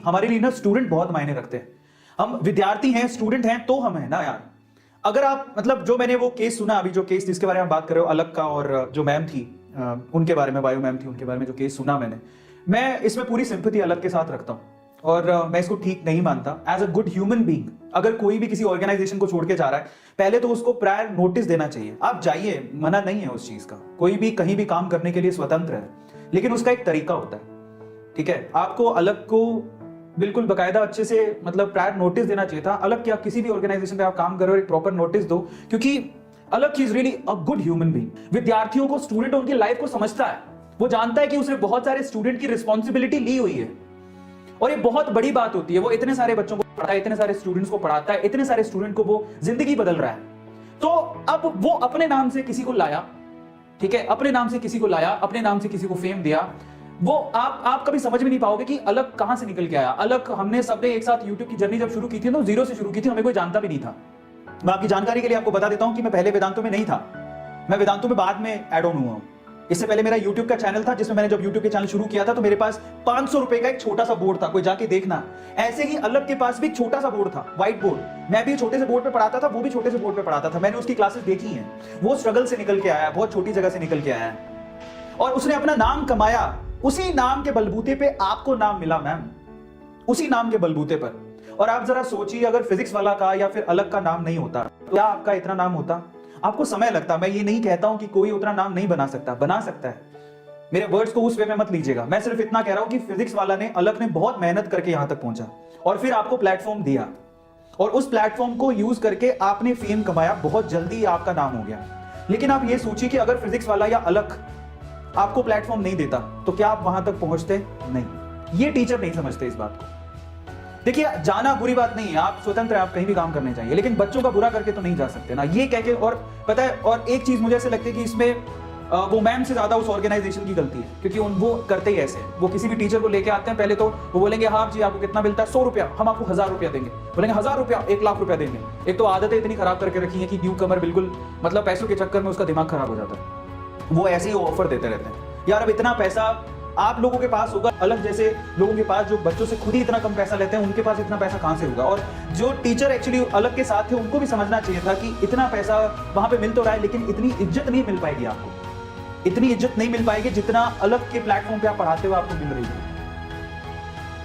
हमारे लिए ना स्टूडेंट बहुत मायने रखते हैं। हम विद्यार्थी हैं, स्टूडेंट हैं, तो हम है ना यार। अगर आप मतलब जो मैंने वो केस सुना, अभी जो केस जिसके बारे में बात कर रहे हो अलग का, और जो मैम थी उनके बारे में, बायो मैम थी, उनके बारे में जो केस सुना मैं इसमें पूरी सिंपैथी अलग के साथ रखता हूं। और मैं इसको ठीक नहीं मानता। As a good human being, अगर कोई भी किसी ऑर्गेनाइजेशन को छोड़ के जा रहा है, पहले तो उसको प्रायर नोटिस देना चाहिए। आप जाइए, मना नहीं है उस चीज का, कोई भी कहीं भी काम करने के लिए स्वतंत्र है, लेकिन उसका एक तरीका होता है। ठीक है, आपको अलग को बिल्कुल बकायदा अच्छे से मतलब प्रायर नोटिस देना चाहिए था। अलग क्या, किसी भी ऑर्गेनाइजेशन पे आप काम कर रहे हो, एक प्रॉपर नोटिस दो, क्योंकि अलग is really a good human being. विद्यार्थियों को, स्टूडेंट उनकी लाइफ को समझता है, वो जानता है कि उसने बहुत सारे स्टूडेंट की रिस्पॉन्सिबिलिटी ली हुई है, और ये बहुत बड़ी बात होती है। वो इतने सारे बच्चों को पढ़ाता है, इतने सारे स्टूडेंट्स को पढ़ाता है, इतने सारे स्टूडेंट को वो जिंदगी बदल रहा है। तो अब वो अपने नाम से किसी को लाया, ठीक है, अपने नाम से किसी को लाया, अपने नाम से किसी को फेम दिया। वो आप कभी समझ में नहीं पाओगे कि अलग कहां से निकल के आया। अलग हमने सबने एक साथ यूट्यूब की जर्नी जब शुरू की थी तो जीरो से शुरू की थी, हमें कोई जानता भी नहीं था। मैं आपकी जानकारी के लिए आपको बता देता हूं कि मैं पहले वेदांतों में नहीं था, मैं वेदांतों में बाद में एड ऑन हुआ हूं। इससे पहले मेरा YouTube का चैनल था, जिसमें मैंने जब YouTube के चैनल शुरू किया था तो मेरे पास 500 रुपए का एक छोटा सा बोर्ड था, कोई जाके देखना। ऐसे ही अलग के पास भी एक छोटा सा बोर्ड था, व्हाइट बोर्ड। मैं भी छोटे से बोर्ड पे पढ़ाता था, वो भी छोटे से बोर्ड पे पढ़ाता था। मैंने उसकी क्लासेस देखी हैं। वो स्ट्रगल से निकल के आया, बहुत छोटी जगह से निकल के आया है, और उसने अपना नाम कमाया। उसी नाम के बलबूते पे आपको नाम मिला मैम, उसी नाम के बलबूते पर। और आप जरा सोचिए, अगर फिजिक्स वाला का या फिर अलग का नाम नहीं होता तो क्या आपका इतना नाम होता? आपको समय लगता। मैं ये नहीं कहता हूं कि कोई उतना नाम नहीं बना सकता, बना सकता है। मेरे वर्ड्स को उस वे में मत लीजिएगा। मैं सिर्फ इतना कह रहा हूं कि फिजिक्स वाला ने, अलग ने बहुत मेहनत करके यहां तक पहुंचा, और फिर आपको प्लेटफॉर्म दिया, और उस प्लेटफॉर्म को यूज करके आपने फेम कमाया, बहुत जल्दी आपका नाम हो गया। लेकिन आप ये सोचिए कि अगर फिजिक्स वाला या अलग आपको प्लेटफॉर्म नहीं देता तो क्या आप वहां तक पहुंचते? नहीं। ये टीचर नहीं समझते इस बात को। देखिए, जाना बुरी बात नहीं है, आप स्वतंत्र हैं, आप कहीं भी काम करने चाहिए, लेकिन बच्चों का बुरा करके तो नहीं जा सकते ना, ये कह के। और पता है, और एक चीज मुझे ऐसे लगती है कि इसमें वो मैम से ज्यादा उस ऑर्गेनाइजेशन की गलती है, क्योंकि वो करते ही ऐसे हैं। वो किसी भी टीचर को लेके आते हैं, पहले तो वो बोलेंगे हाँ जी आपको कितना मिलता है, 100 रुपया, हम आपको 1000 रुपया देंगे। बोलेंगे 1000 रुपया, 1 लाख रुपया देंगे। एक तो आदतें इतनी खराब करके रखी है कि न्यू कमर बिल्कुल मतलब पैसों के चक्कर में उसका दिमाग खराब हो जाता है। वो ऐसे ही ऑफर देते रहते हैं। यार अब इतना पैसा आप लोगों के पास होगा, अलग जैसे लोगों के पास जो बच्चों से खुद ही इतना कम पैसा लेते हैं, उनके पास इतना पैसा कहां से होगा? और जो टीचर एक्चुअली अलग के साथ थे, उनको भी समझना चाहिए था कि इतना पैसा वहां पे मिल तो रहा है, लेकिन इतनी इज्जत नहीं मिल पाएगी आपको, इतनी इज्जत नहीं मिल पाएगी जितना अलग के प्लेटफॉर्म पे आप पढ़ाते हुए आपको मिल रही है।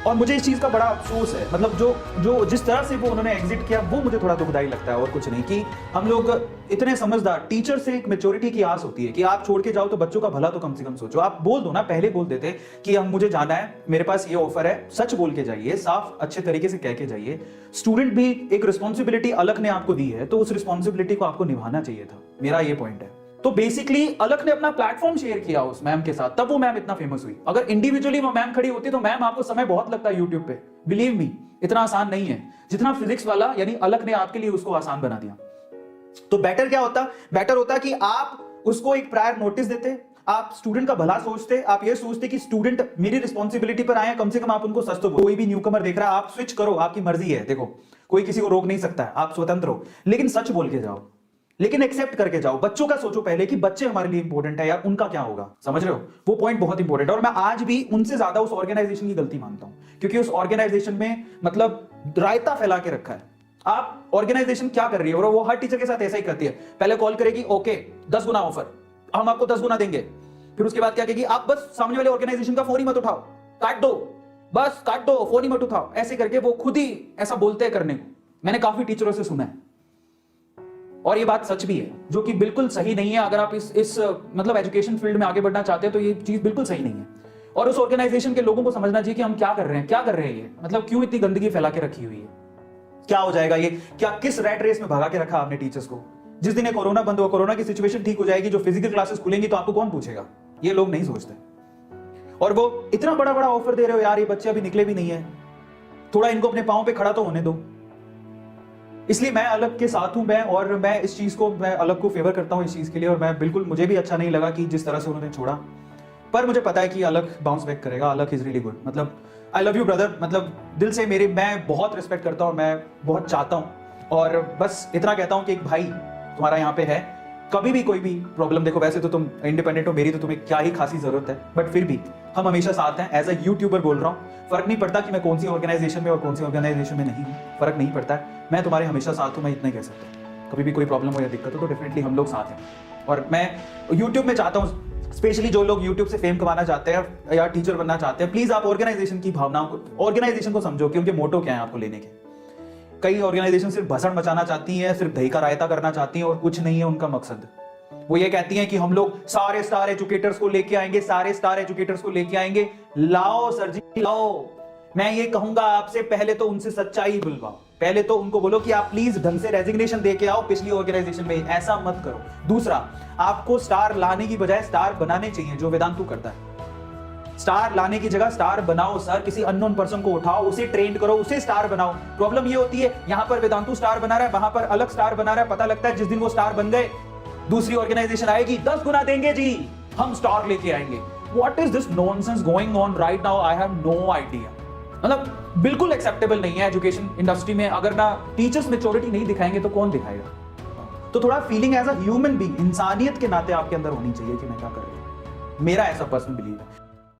और मुझे इस चीज का बड़ा अफसोस है, मतलब जो जिस तरह से वो उन्होंने एग्जिट किया, वो मुझे थोड़ा दुखदाई लगता है, और कुछ नहीं। कि हम लोग इतने समझदार, टीचर से एक मैच्योरिटी की आस होती है कि आप छोड़ के जाओ तो बच्चों का भला तो कम से कम सोचो। आप बोल दो ना, पहले बोल देते कि हम मुझे जाना है, मेरे पास ये ऑफर है, सच बोल के जाइए, साफ अच्छे तरीके से कह के जाइए। स्टूडेंट भी एक रिस्पॉन्सिबिलिटी अलग ने आपको दी है, तो उस रिस्पॉन्सिबिलिटी को आपको निभाना चाहिए था, मेरा ये पॉइंट है। तो बेसिकली अलग ने अपना प्लेटफॉर्म शेयर किया उस मैम के साथ, तब वो मैम इतना फेमस हुई। अगर इंडिविजुअली वो मैम खड़ी होती तो मैम आपको समय बहुत लगता है यूट्यूब पे, बिलीव मी, इतना आसान नहीं है जितना फिजिक्स वाला यानी अलग ने आपके लिए उसको आसान बना दिया। तो बेटर क्या होता? बेटर होता कि आप उसको एक प्रायर नोटिस देते, आप स्टूडेंट का भला सोचते, आप ये सोचते कि स्टूडेंट मेरी रिस्पॉन्सिबिलिटी पर आए, कम से कम आप उनको सच तो। कोई भी न्यूकमर देख रहा है, आप स्विच करो, आपकी मर्जी है, देखो कोई किसी को रोक नहीं सकता है, आप स्वतंत्र हो, लेकिन सच बोल के जाओ, लेकिन एक्सेप्ट करके जाओ। बच्चों का सोचो पहले कि बच्चे हमारे लिए इंपॉर्टेंट है यार, उनका क्या होगा, समझ रहे हो? वो पॉइंट बहुत इंपॉर्टेंट है। और मैं आज भी उनसे ज्यादा उस ऑर्गेनाइजेशन की गलती मानता हूं, क्योंकि उस ऑर्गेनाइजेशन में मतलब रायता फैला के रखा है। आप ऑर्गेनाइजेशन क्या कर रही है, और वो हर टीचर के साथ ऐसा ही करती है। पहले कॉल करेगी, ओके 10 गुना ऑफर, हम आपको 10 गुना देंगे। फिर उसके बाद क्या कहेगी, आप बस सामने वाले ऑर्गेनाइजेशन का फोन ही मत उठाओ, काट दो, बस काट दो, फोन ही मत उठाओ। ऐसे करके वो खुद ही ऐसा बोलते हैं करने को। मैंने काफी टीचरों से सुना है, और ये बात सच भी है, जो कि बिल्कुल सही नहीं है। अगर आप इस मतलब एजुकेशन फील्ड में आगे बढ़ना चाहते हैं तो ये चीज बिल्कुल सही नहीं है। और उस ऑर्गेनाइजेशन के लोगों को समझना चाहिए कि हम क्या कर रहे हैं, क्या कर रहे हैं ये, मतलब क्यों इतनी गंदगी फैला के रखी हुई है, क्या हो जाएगा ये, क्या किस रैट रेस में भगा के रखा आपने टीचर्स को? जिस दिन कोरोना बंद हुआ, कोरोना की सिचुएशन ठीक हो जाएगी, जो फिजिकल क्लासेस खुलेंगी तो आपको कौन पूछेगा? ये लोग नहीं सोचते। और वो इतना बड़ा बड़ा ऑफर दे रहे हो यार, ये बच्चे अभी निकले भी नहीं है, थोड़ा इनको अपने पांव पे खड़ा तो होने दो। इसलिए मैं अलग के साथ हूं, मैं इस चीज को, मैं अलग को फेवर करता हूं इस चीज के लिए। और मैं बिल्कुल, मुझे भी अच्छा नहीं लगा कि जिस तरह से उन्होंने छोड़ा, पर मुझे पता है कि अलग बाउंस बैक करेगा। अलग इज रियली गुड, मतलब आई लव यू ब्रदर, मतलब दिल से मेरे, मैं बहुत रिस्पेक्ट करता हूं, मैं बहुत चाहता हूं। और बस इतना कहता हूं कि एक भाई तुम्हारा यहाँ पे है, कभी भी कोई भी प्रॉब्लम, देखो वैसे तो तुम इंडिपेंडेंट हो, मेरी तो तुम्हें क्या ही खासी जरूरत है, बट फिर भी हम हमेशा साथ हैं। एज अ यूट्यूबर बोल रहा हूँ, फर्क नहीं पड़ता कि मैं कौन सी ऑर्गेनाइजेशन में और कौन सी ऑर्गेनाइजेशन में नहीं हूँ, फर्क नहीं पड़ता है। मैं तुम्हारे हमेशा साथ हूँ, मैं इतना ही कह सकता हूँ। कभी भी कोई प्रॉब्लम हो या दिक्कत हो तो डेफिनेटली हम लोग साथ हैं। और मैं यूट्यूब में चाहता हूँ, स्पेशली जो लोग यूट्यूब से फेम कमाना चाहते हैं या टीचर बनना चाहते हैं, प्लीज आप ऑर्गेनाइजेशन की भावनाओं को, ऑर्गेनाइजेशन को समझो कि उनके मोटो क्या है आपको लेने के। कई ऑर्गेनाइजेशन सिर्फ भसड़ मचाना चाहती है, सिर्फ दही का रायता करना चाहती है और कुछ नहीं है उनका मकसद। वो ये कहती हैं कि हम लोग सारे स्टार एजुकेटर्स को लेके आएंगे, सारे स्टार एजुकेटर्स को लेके आएंगे। लाओ सर जी लाओ। मैं ये कहूंगा आपसे, पहले तो उनसे सच्चाई बुलवाओ, पहले तो उनको बोलो कि आप प्लीज ढंग से रेजिग्नेशन दे के आओ पिछली ऑर्गेनाइजेशन में, ऐसा मत करो। दूसरा, आपको स्टार लाने की बजाय स्टार बनाने चाहिए, जो वेदांतु करता है। स्टार लाने की जगह स्टार बनाओ सर, किसी अननोन पर्सन को उठाओ, उसे ट्रेंड करो, उसे स्टार बनाओ। प्रॉब्लम ये होती है, यहां पर वेदांतु स्टार बना रहा है, वहां पर अलग स्टार बना रहा है, पता लगता है जिस दिन वो स्टार बन गए दूसरी ऑर्गेनाइजेशन आएगी 10 गुना देंगे जी, हम स्टार लेके आएंगे। What is this nonsense going on right now? I have no idea. मतलब बिल्कुल एक्सेप्टेबल नहीं है एजुकेशन इंडस्ट्री में। अगर ना टीचर्स मैच्योरिटी नहीं दिखाएंगे तो कौन दिखाएगा? तो थोड़ा feeling as a human being, इंसानियत के नाते आपके अंदर होनी चाहिए कि मैं क्या कर रहा हूं। मेरा ऐसा पर्सनल बिलीव है।